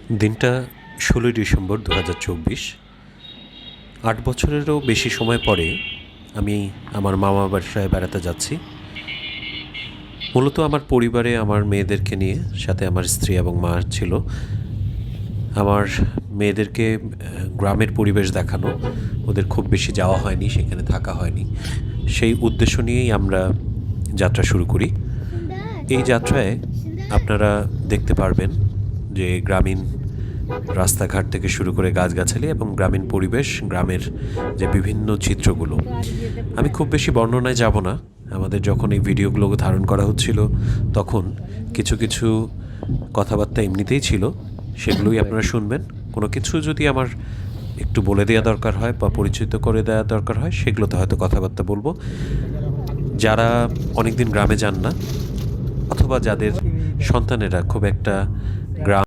দিনটা ১৬ই ডিসেম্বর ২০২৪। ৮ বছরেরও বেশি সময় পরে আমি আমার মামা বাসায় বেড়াতে যাচ্ছি। মূলত আমার পরিবারে আমার মেয়েদেরকে নিয়ে, সাথে আমার স্ত্রী এবং মা ছিল। আমার মেয়েদেরকে গ্রামের পরিবেশ দেখানো, ওদের খুব বেশি যাওয়া হয়নি, সেখানে থাকা হয়নি। সেই উদ্দেশ্য নিয়েই আমরা যাত্রা শুরু করি। এই যাত্রায় আপনারা দেখতে পারবেন যে গ্রামীণ রাস্তাঘাট থেকে শুরু করে গাছগাছালি এবং গ্রামীণ পরিবেশ, গ্রামের যে বিভিন্ন চিত্রগুলো। আমি খুব বেশি বর্ণনায় যাব না। আমাদের যখন এই ভিডিওগুলো ধারণ করা হচ্ছিল তখন কিছু কিছু কথাবার্তা এমনিতেই ছিল, সেগুলোই আপনারা শুনবেন। কোনো কিছু যদি আমার একটু বলে দেওয়া দরকার হয় বা পরিচিত করে দেওয়া দরকার হয়, সেগুলোতে হয়তো কথাবার্তা বলবো। যারা অনেকদিন গ্রামে যান না, অথবা যাদের সন্তানেরা খুব একটা গ্রাম